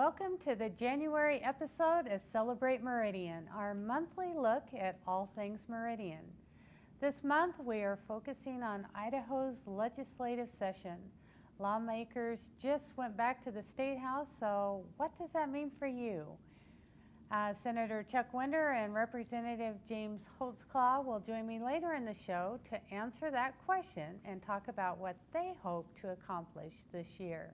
Welcome to the January episode of Celebrate Meridian, our monthly look at all things Meridian. This month we are focusing on Idaho's legislative session. Lawmakers just went back to the State House, so what does that mean for you? Senator Chuck Winder and Representative James Holtzclaw will join me later in the show to answer that question and talk about what they hope to accomplish this year.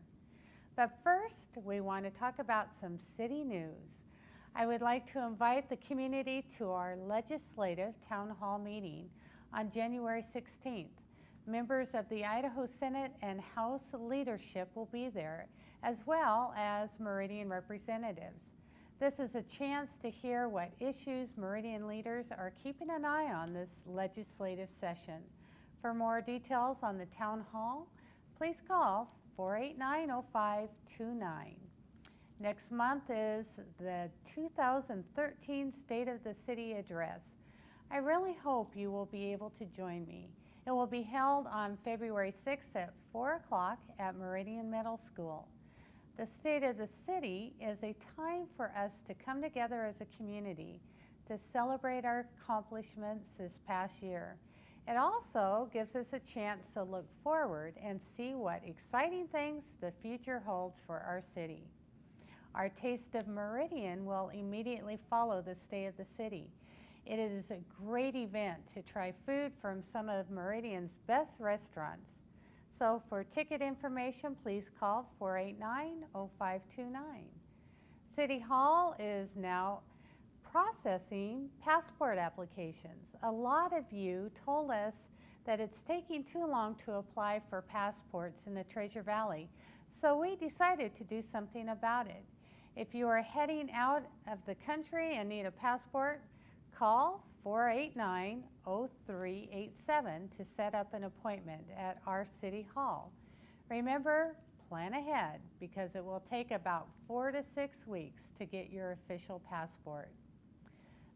But first, we want to talk about some city news. I would like to invite the community to our legislative town hall meeting on January 16th. Members of the Idaho Senate and House leadership will be there, as well as Meridian representatives. This is a chance to hear what issues Meridian leaders are keeping an eye on this legislative session. For more details on the town hall, please call 489-0529. Next month is the 2013 State of the City Address. I really hope you will be able to join me. It will be held on February 6th at 4 o'clock at Meridian Middle School. The State of the City is a time for us to come together as a community to celebrate our accomplishments this past year. It also gives us a chance to look forward and see what exciting things the future holds for our city. Our Taste of Meridian will immediately follow the State of the City. It is a great event to try food from some of Meridian's best restaurants. So for ticket information, please call 489-0529. City Hall is now processing passport applications. A lot of you told us that it's taking too long to apply for passports in the Treasure Valley, so we decided to do something about it. If you are heading out of the country and need a passport, call 489-0387 to set up an appointment at our City Hall. Remember, plan ahead because it will take about 4 to 6 weeks to get your official passport.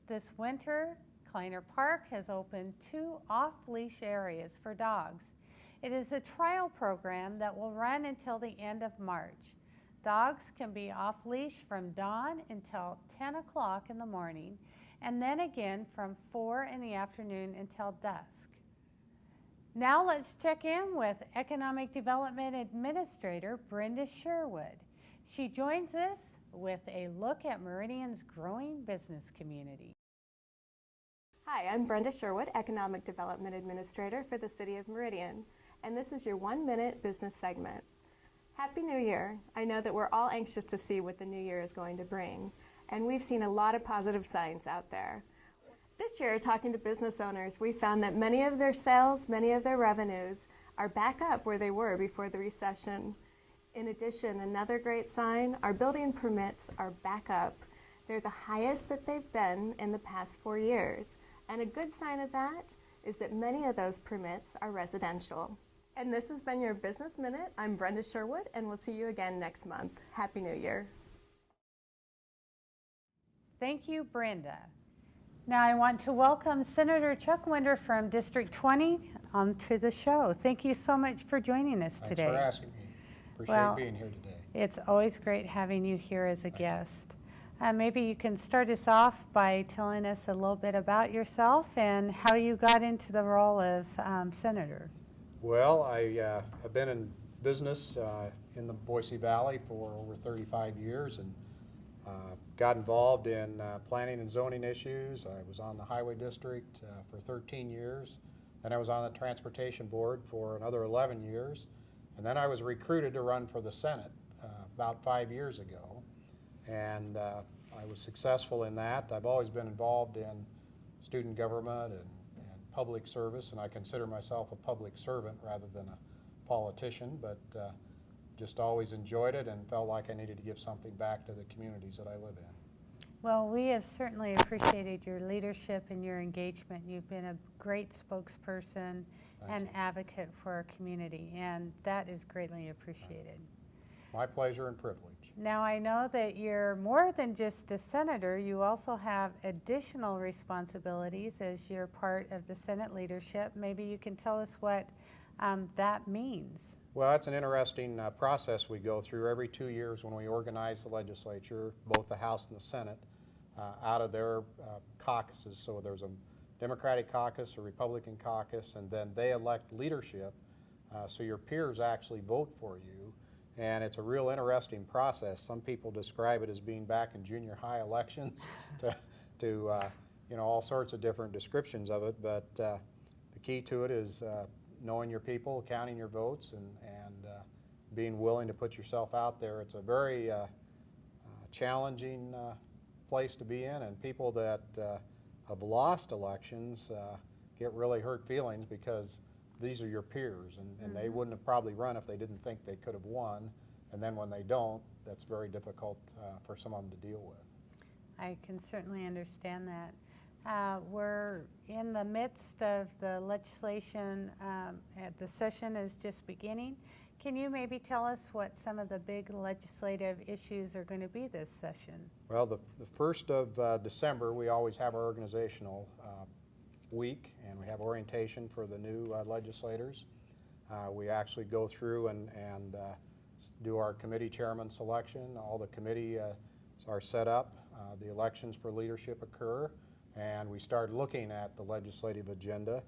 This winter, Kleiner Park has opened 2 off-leash areas for dogs. It is a trial program that will run until the end of March. Dogs can be off-leash from dawn until 10 o'clock in the morning, and then again from 4 in the afternoon until dusk. Now let's check in with Economic Development Administrator Brenda Sherwood. She joins us with a look at Meridian's growing business community. Hi, I'm Brenda Sherwood, Economic Development Administrator for the City of Meridian, and this is your 1-minute business segment. Happy New Year! I know that we're all anxious to see what the new year is going to bring, and we've seen a lot of positive signs out there. This year, talking to business owners, we found that many of their sales, many of their revenues are back up where they were before the recession. In addition, another great sign, our building permits are back up. They're the highest that they've been in the past 4 years. And a good sign of that is that many of those permits are residential. And this has been your Business Minute. I'm Brenda Sherwood, and we'll see you again next month. Happy New Year. Thank you, Brenda. Now I want to welcome Senator Chuck Winder from District 20 onto the show. Thank you so much for joining us today. Thanks for asking me. Appreciate being here today. It's always great having you here as a guest. Maybe you can start us off by telling us a little bit about yourself and how you got into the role of senator. Well, I have been in business in the Boise Valley for over 35 years and got involved in planning and zoning issues. I was on the Highway District for 13 years, and I was on the Transportation Board for another 11 years, and then I was recruited to run for the Senate about 5 years ago, and I was successful in that. I've always been involved in student government and public service, and I consider myself a public servant rather than a politician, but just always enjoyed it and felt like I needed to give something back to the communities that I live in. Well, we have certainly appreciated your leadership and your engagement. You've been a great spokesperson and advocate for our community, and that is greatly appreciated. My pleasure and privilege. Now I know that you're more than just a senator. You also have additional responsibilities as you're part of the Senate leadership. Maybe you can tell us what that means. Well, it's an interesting process we go through every 2 years when we organize the legislature, both the House and the Senate, out of their caucuses. So there's a Democratic caucus, a Republican caucus, and then they elect leadership. So your peers actually vote for you. And it's a real interesting process. Some people describe it as being back in junior high elections to all sorts of different descriptions of it. But the key to it is knowing your people, counting your votes, and being willing to put yourself out there. It's a very challenging place to be in, and people that have lost elections get really hurt feelings because these are your peers, and they wouldn't have probably run if they didn't think they could have won. And then when they don't, that's very difficult for some of them to deal with. I can certainly understand that. We're in the midst of the legislation. The session is just beginning. Can you maybe tell us what some of the big legislative issues are going to be this session? Well, the 1st of December, we always have our organizational week, and we have orientation for the new legislators. We actually go through and do our committee chairman selection. All the committee are set up. The elections for leadership occur, and we start looking at the legislative agenda.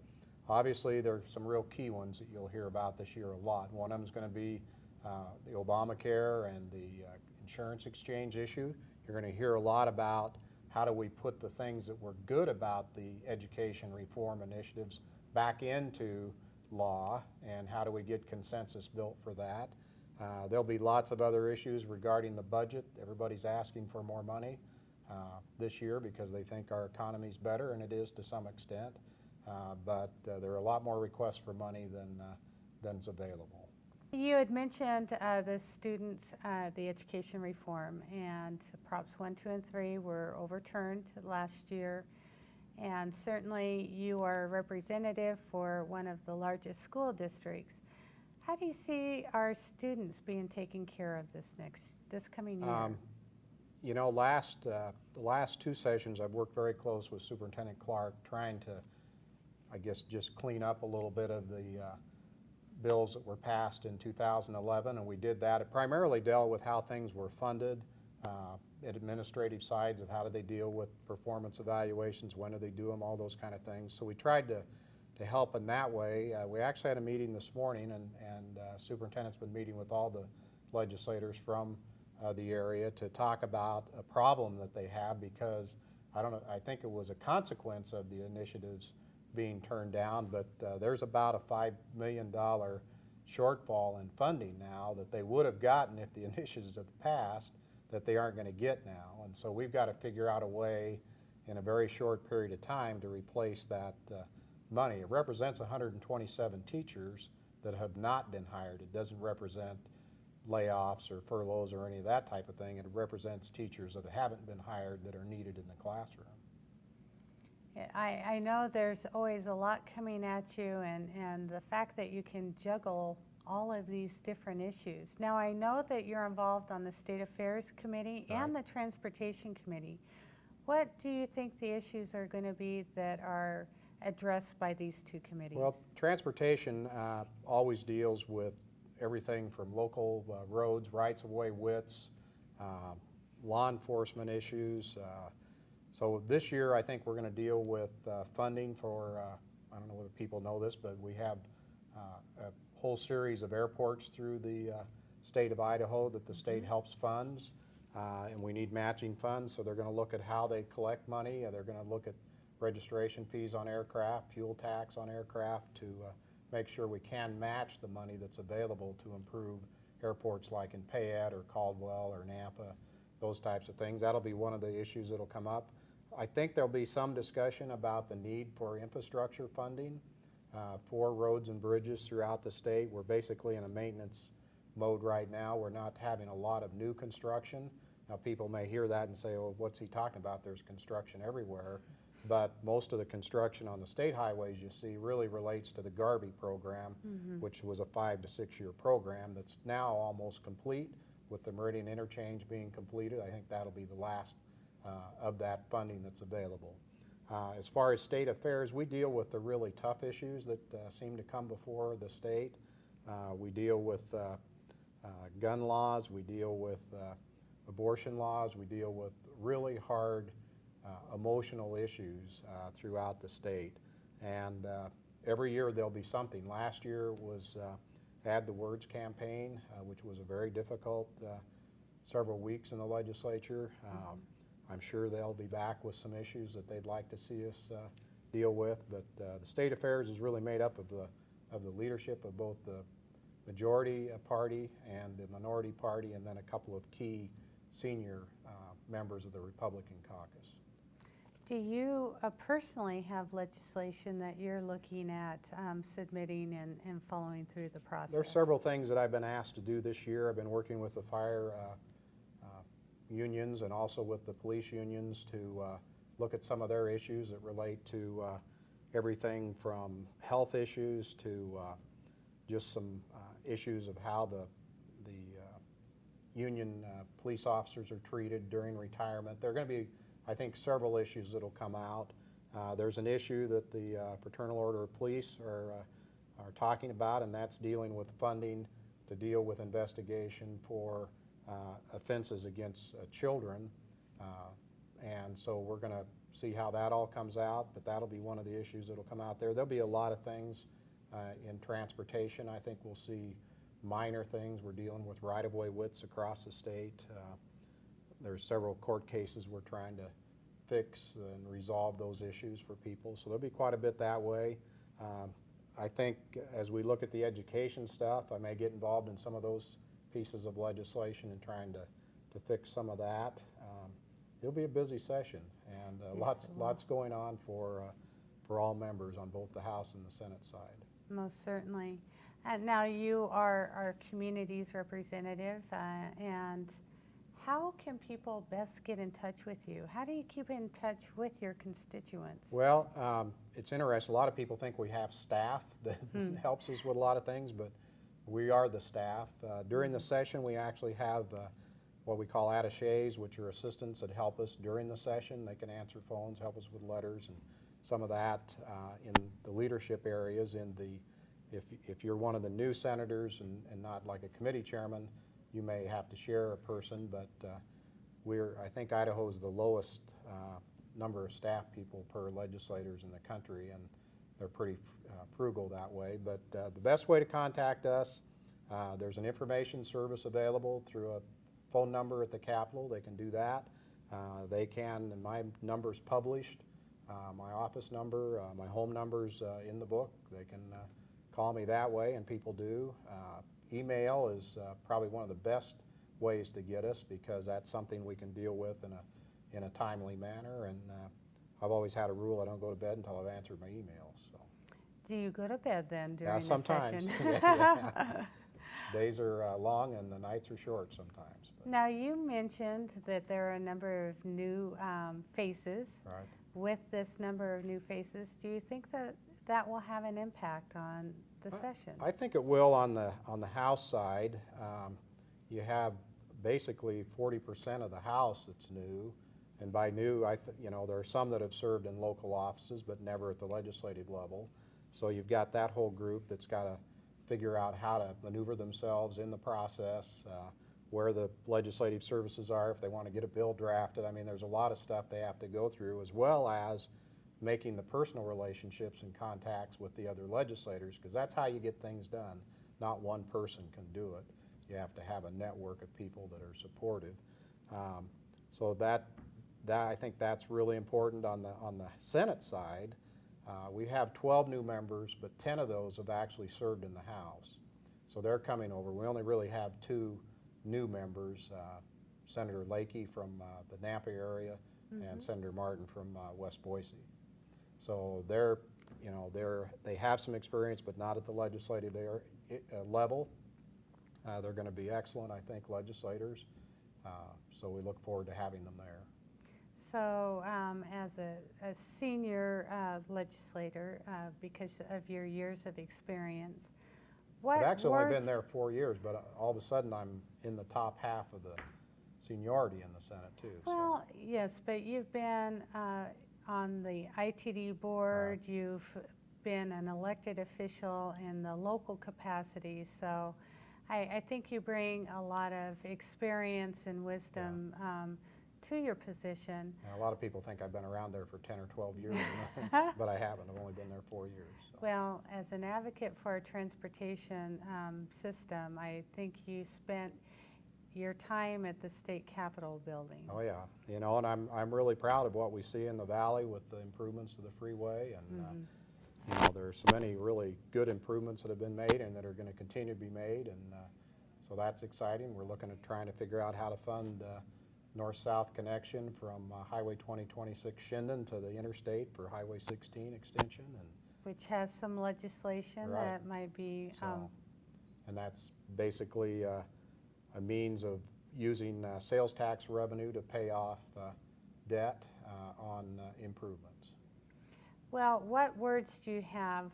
Obviously, there's some real key ones that you'll hear about this year a lot. One of them is going to be the Obamacare and the insurance exchange issue. You're going to hear a lot about how do we put the things that were good about the education reform initiatives back into law, and how do we get consensus built for that. There'll be lots of other issues regarding the budget. Everybody's asking for more money this year because they think our economy's better, and it is to some extent. But there are a lot more requests for money than's available. You had mentioned the students, the education reform, and Props 1, 2, and 3 were overturned last year. And certainly you are a representative for one of the largest school districts. How do you see our students being taken care of this coming year? The last 2 sessions I've worked very close with Superintendent Clark trying to, I guess, just clean up a little bit of the bills that were passed in 2011, and we did that. It primarily dealt with how things were funded, administrative sides of how do they deal with performance evaluations, when do they do them, all those kind of things. So we tried to help in that way. We actually had a meeting this morning, and Superintendent's been meeting with all the legislators from the area to talk about a problem that they have, because I think it was a consequence of the initiatives being turned down, but there's about a $5 million shortfall in funding now that they would have gotten if the initiatives have passed that they aren't going to get now. And so we've got to figure out a way in a very short period of time to replace that money. It represents 127 teachers that have not been hired. It doesn't represent layoffs or furloughs or any of that type of thing. It represents teachers that haven't been hired that are needed in the classroom. I know there's always a lot coming at you, and the fact that you can juggle all of these different issues. Now, I know that you're involved on the State Affairs Committee and the Transportation Committee. What do you think the issues are going to be that are addressed by these 2 committees? Well, transportation always deals with everything from local roads, rights-of-way widths, law enforcement issues. So this year I think we're going to deal with funding for, I don't know whether people know this, but we have a whole series of airports through the state of Idaho that the state helps funds, and we need matching funds, so they're going to look at how they collect money. They're going to look at registration fees on aircraft, fuel tax on aircraft to make sure we can match the money that's available to improve airports like in Payette or Caldwell or Nampa, those types of things. That'll be one of the issues that'll come up. I think there'll be some discussion about the need for infrastructure funding for roads and bridges throughout the state. We're basically in a maintenance mode right now. We're not having a lot of new construction. Now, people may hear that and say, well, what's he talking about? There's construction everywhere. But most of the construction on the state highways you see really relates to the Garvey program, which was a 5 to 6 year program that's now almost complete with the Meridian interchange being completed. I think that'll be the last of that funding that's available. As far as state affairs, we deal with the really tough issues that seem to come before the state. We deal with gun laws, we deal with abortion laws, we deal with really hard emotional issues throughout the state. And every year there'll be something. Last year was Add the Words campaign, which was a very difficult several weeks in the legislature. I'm sure they'll be back with some issues that they'd like to see us deal with, but the state affairs is really made up of the leadership of both the majority party and the minority party, and then a couple of key senior members of the Republican caucus. Do you personally have legislation that you're looking at submitting and following through the process? There's several things that I've been asked to do this year. I've been working with the fire unions and also with the police unions to look at some of their issues that relate to everything from health issues to just some issues of how the union police officers are treated during retirement. There are going to be, I think, several issues that will come out. There's an issue that the Fraternal Order of Police are talking about, and that's dealing with funding to deal with investigation for offenses against children. And so we're going to see how that all comes out, but that'll be one of the issues that'll come out there. There'll be a lot of things in transportation. I think we'll see minor things. We're dealing with right-of-way widths across the state. There's several court cases we're trying to fix and resolve those issues for people. So there'll be quite a bit that way. I think as we look at the education stuff, I may get involved in some of those pieces of legislation and trying to fix some of that. It'll be a busy session, and Yes, lots going on for all members on both the House and the Senate side. Most certainly. Now you are our community's representative, and how can people best get in touch with you? How do you keep in touch with your constituents? Well, it's interesting. A lot of people think we have staff that helps us with a lot of things, but we are the staff. During the session, we actually have what we call attaches, which are assistants that help us during the session. They can answer phones, help us with letters, and some of that in the leadership areas. If you're one of the new senators and not like a committee chairman, you may have to share a person, but I think Idaho is the lowest number of staff people per legislators in the country, and they're pretty frugal that way. But the best way to contact us, there's an information service available through a phone number at the Capitol. They can do that. They can, and my number's published, my office number, my home number's in the book. They can call me that way, and people do. Email is probably one of the best ways to get us, because that's something we can deal with in a timely manner. And I've always had a rule: I don't go to bed until I've answered my emails. So. Do you go to bed then during the sometimes. session? Yeah. Days are long and the nights are short sometimes. But. Now you mentioned that there are a number of new faces. Right. With this number of new faces, do you think that will have an impact on the session? I think it will on the House side. You have basically 40% of the House that's new, and by new, there are some that have served in local offices but never at the legislative level. So you've got that whole group that's got to figure out how to maneuver themselves in the process, where the legislative services are if they want to get a bill drafted. I mean, there's a lot of stuff they have to go through, as well as making the personal relationships and contacts with the other legislators, because that's how you get things done. Not one person can do it. You have to have a network of people that are supportive. So that I think that's really important on the Senate side. We have 12 new members, but 10 of those have actually served in the House. So they're coming over. We only really have 2 new members, Senator Lakey from the Napa area and Senator Martin from West Boise. So they have some experience, but not at the legislative level. They're going to be excellent, I think, legislators. So we look forward to having them there. So as a senior legislator, because of your years of experience, what I've actually words, only been there 4 years, but all of a sudden I'm in the top half of the seniority in the Senate too. Well, yes, but you've been on the ITD board, you've been an elected official in the local capacity, so I think you bring a lot of experience and wisdom to your position. A lot of people think I've been around there for 10 or 12 years, but I haven't. I've only been there 4 years. So. Well, as an advocate for our transportation system, I think you spent your time at the state capitol building. Oh yeah, you know, and I'm really proud of what we see in the valley with the improvements to the freeway, and you know, there are so many really good improvements that have been made and that are going to continue to be made, and so that's exciting. We're looking at trying to figure out how to fund north-south connection from Highway 2026 Shinden to the interstate for Highway 16 extension, and which has some legislation that might be. And that's basically a means of using sales tax revenue to pay off debt on improvements. Well, what words do you have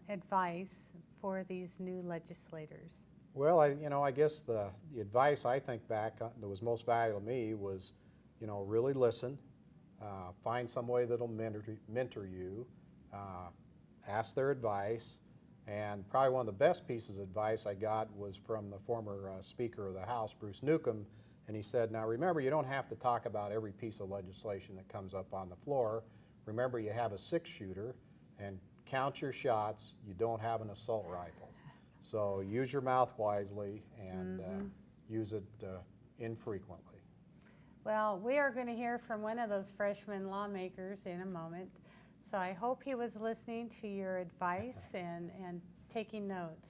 advice for these new legislators? Well, I guess the advice I think back that was most valuable to me was, you know, really listen, find some way that'll mentor you, ask their advice, and probably one of the best pieces of advice I got was from the former Speaker of the House, Bruce Newcomb, and he said, now remember, you don't have to talk about every piece of legislation that comes up on the floor. Remember, you have a 6-shooter, and count your shots. You don't have an assault rifle. So use your mouth wisely and use it infrequently. Well, we are going to hear from one of those freshman lawmakers in a moment. So I hope he was listening to your advice and taking notes.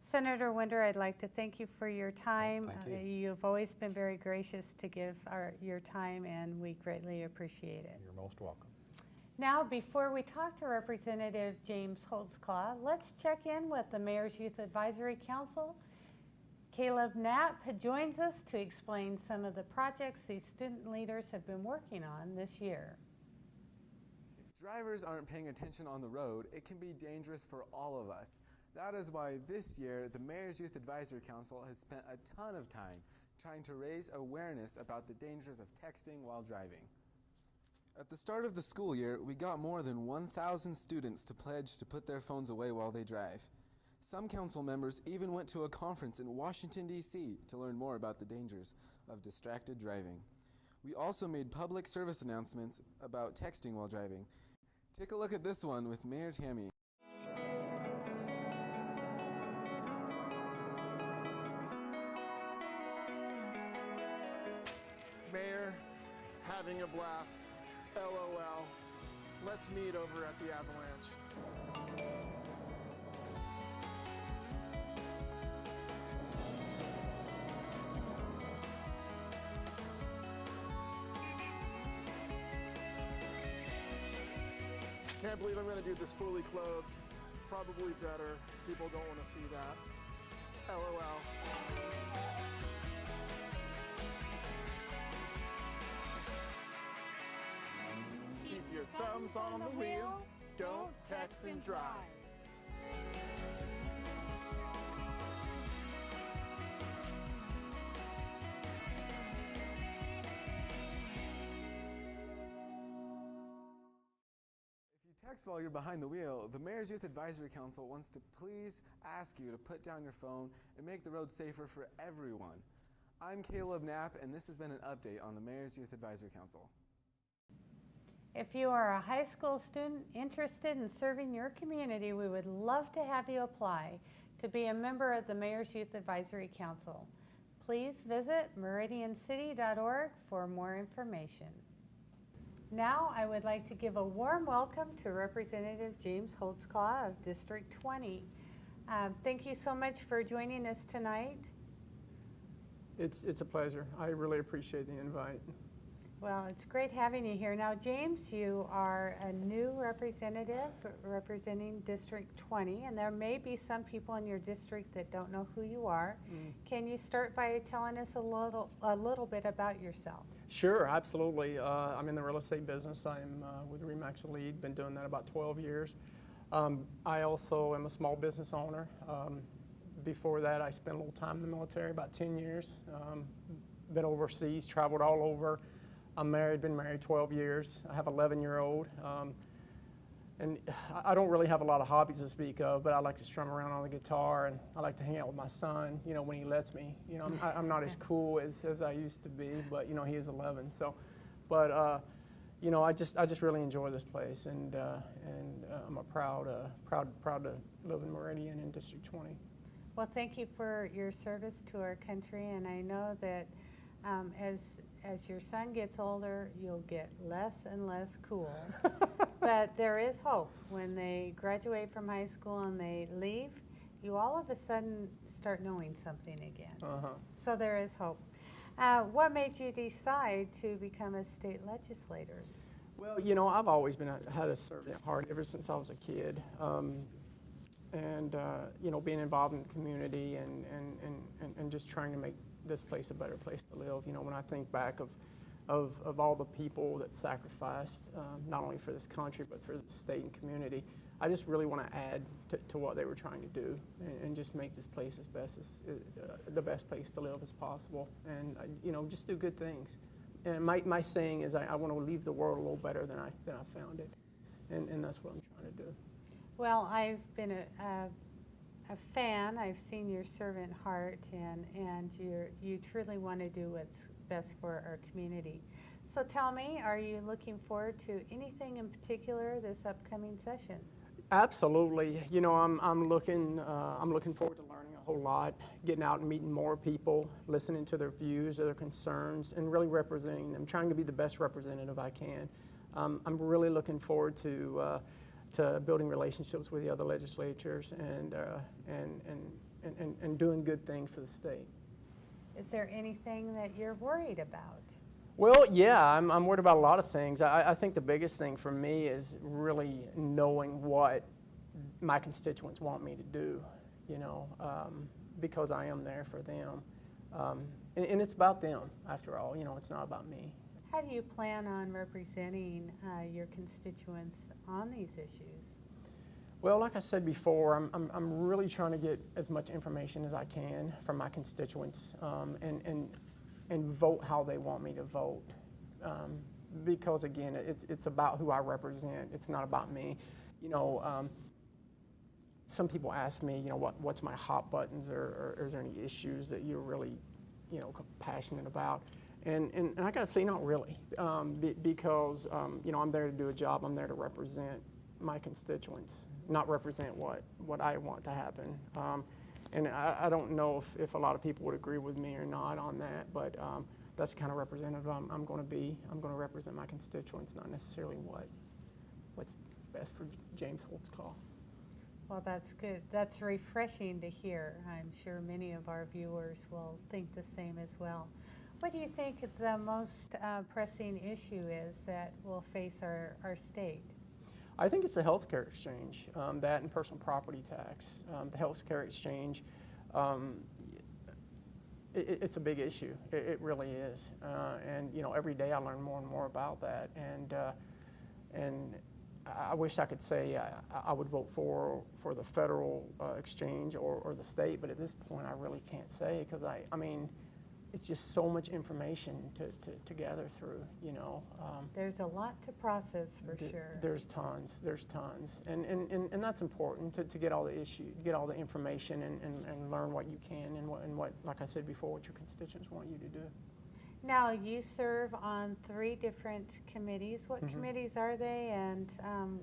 Senator Winder, I'd like to thank you for your time. Thank you. You've always been very gracious to give your time, and we greatly appreciate it. You're most welcome. Now, before we talk to Representative James Holtzclaw, let's check in with the Mayor's Youth Advisory Council. Caleb Knapp joins us to explain some of the projects these student leaders have been working on this year. If drivers aren't paying attention on the road, it can be dangerous for all of us. That is why this year, the Mayor's Youth Advisory Council has spent a ton of time trying to raise awareness about the dangers of texting while driving. At the start of the school year, we got more than 1,000 students to pledge to put their phones away while they drive. Some council members even went to a conference in Washington, D.C. to learn more about the dangers of distracted driving. We also made public service announcements about texting while driving. Take a look at this one with Mayor Tammy. Mayor, having a blast. LOL. Let's meet over at the Avalanche. Can't believe I'm going to do this fully clothed. Probably better. People don't want to see that. LOL. Keep your thumbs on the wheel. Don't text and drive. Text while you're behind the wheel, the Mayor's Youth Advisory Council wants to please ask you to put down your phone and make the road safer for everyone. I'm Caleb Knapp, and this has been an update on the Mayor's Youth Advisory Council. If you are a high school student interested in serving your community, we would love to have you apply to be a member of the Mayor's Youth Advisory Council. Please visit meridiancity.org for more information. Now, I would like to give a warm welcome to Representative James Holtzclaw of District 20. Thank you so much for joining us tonight. It's a pleasure. I really appreciate the invite. Well, it's great having you here. Now, James, you are a new representative representing District 20, and there may be some people in your district that don't know who you are. Can you start by telling us a little bit about yourself? Sure, absolutely. I'm in the real estate business. I'm with Remax Lead, been doing that about 12 years. I also am a small business owner. Before that, I spent a little time in the military, about 10 years. Been overseas, traveled all over. I'm married, been married 12 years. I have an 11-year-old. And I don't really have a lot of hobbies to speak of, but I like to strum around on the guitar, and I like to hang out with my son, you know, when he lets me. You know, I'm not as cool as I used to be, but, you know, he is 11. So, but, you know, I just really enjoy this place, and I'm proud to live in Meridian in District 20. Well, thank you for your service to our country, and I know that as your son gets older, you'll get less and less cool. But there is hope. When they graduate from high school and they leave, you all of a sudden start knowing something again. So there is hope. What made you decide to become a state legislator? Well, you know, I've always had a servant heart ever since I was a kid. And you know, being involved in the community and just trying to make this place a better place to live. You know, when I think back of all the people that sacrificed, not only for this country, but for the state and community, I just really want to add to what they were trying to do and just make this place the best place to live as possible, and you know, just do good things. And my saying is I want to leave the world a little better than I found it, and that's what I'm trying to do. Well, I've been a fan. I've seen your servant heart, and you truly want to do what's best for our community. So tell me, are you looking forward to anything in particular this upcoming session? Absolutely. You know, I'm looking forward to learning a whole lot, getting out and meeting more people, listening to their views, their concerns, and really representing them, trying to be the best representative I can. I'm really looking forward to building relationships with the other legislatures and doing good things for the state. Is there anything that you're worried about? Well, yeah, I'm worried about a lot of things. I think the biggest thing for me is really knowing what my constituents want me to do, you know, because I am there for them. And it's about them, after all, you know, it's not about me. How do you plan on representing your constituents on these issues? Well, like I said before, I'm really trying to get as much information as I can from my constituents and vote how they want me to vote. Because again, it's about who I represent. It's not about me. You know, some people ask me, you know, what's my hot buttons, or is there any issues that you're really, you know, passionate about? And I gotta say, not really, because you know, I'm there to do a job. I'm there to represent my constituents, not represent what I want to happen. And I don't know if a lot of people would agree with me or not on that, but that's the kind of representative I'm going to be. I'm going to represent my constituents, not necessarily what's best for James Holtzclaw. Well, that's good. That's refreshing to hear. I'm sure many of our viewers will think the same as well. What do you think the most pressing issue is that will face our state? I think it's the health care exchange, that and personal property tax. The health care exchange, it's a big issue. It really is. And you know, every day I learn more and more about that. And I wish I could say I would vote for the federal exchange or the state, but at this point I really can't say, because I mean, it's just so much information to gather through, you know. There's a lot to process for sure. There's tons, and that's important to get all the get all the information and learn what you can and what, like I said before, what your constituents want you to do. Now, you serve on 3 different committees. What committees are they, and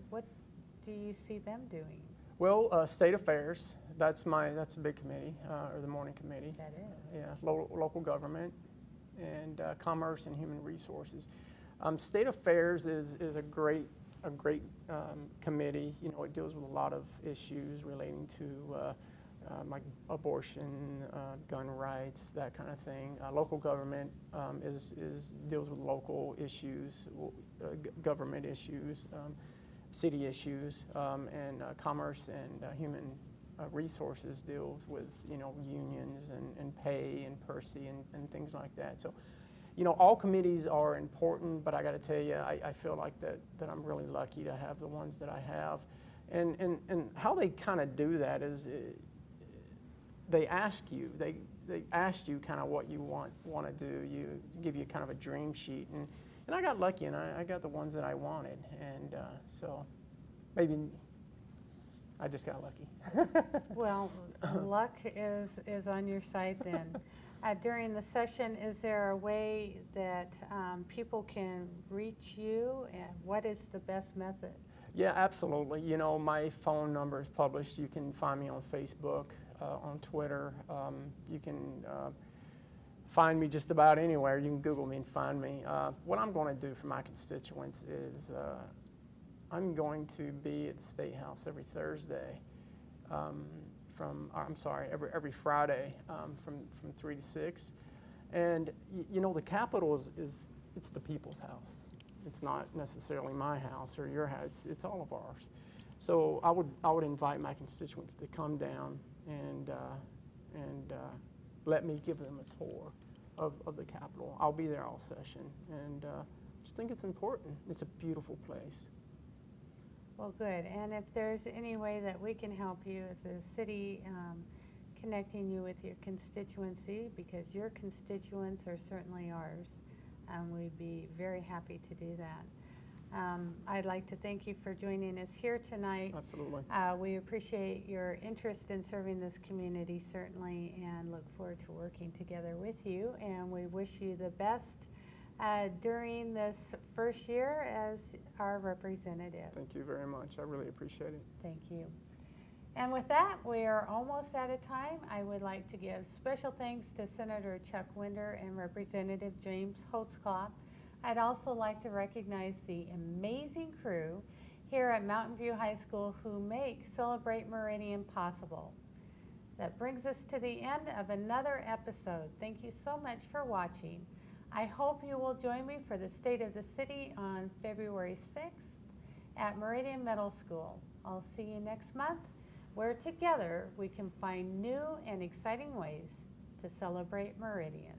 what do you see them doing? Well, State Affairs, that's a big committee, or the morning committee. That is. Yeah, local government, and Commerce and Human Resources. State Affairs is a great committee. You know, it deals with a lot of issues relating to like abortion, gun rights, that kind of thing. Local government deals with local issues, government issues, city issues, and Commerce and Human Resources deals with, you know, unions and pay and PERSI and things like that. So, you know, all committees are important, but I got to tell you, I feel like that I'm really lucky to have the ones that I have. And how they kind of do that is they ask you kind of what you want to do. You give you kind of a dream sheet, And I got lucky, and I got the ones that I wanted, and so maybe I just got lucky. Well, luck is on your side then. During the session, is there a way that people can reach you, and what is the best method? Yeah, absolutely. You know, my phone number is published. You can find me on Facebook, on Twitter. You can find me just about anywhere. You can Google me and find me. What I'm going to do for my constituents is I'm going to be at the State House every Thursday every Friday from 3 to 6. And you know, the Capitol is it's the people's house. It's not necessarily my house or your house. It's all of ours. So I would invite my constituents to come down and let me give them a tour of the Capitol. I'll be there all session, and just think it's important. It's a beautiful place. Well, good. And if there's any way that we can help you as a city, connecting you with your constituency, because your constituents are certainly ours, we'd be very happy to do that. I'd like to thank you for joining us here tonight. Absolutely. We appreciate your interest in serving this community, certainly, and look forward to working together with you. And we wish you the best during this first year as our representative. Thank you very much. I really appreciate it. Thank you. And with that, we are almost out of time. I would like to give special thanks to Senator Chuck Winder and Representative James Holtzclaw. I'd also like to recognize the amazing crew here at Mountain View High School who make Celebrate Meridian possible. That brings us to the end of another episode. Thank you so much for watching. I hope you will join me for the State of the City on February 6th at Meridian Middle School. I'll see you next month, where together we can find new and exciting ways to celebrate Meridian.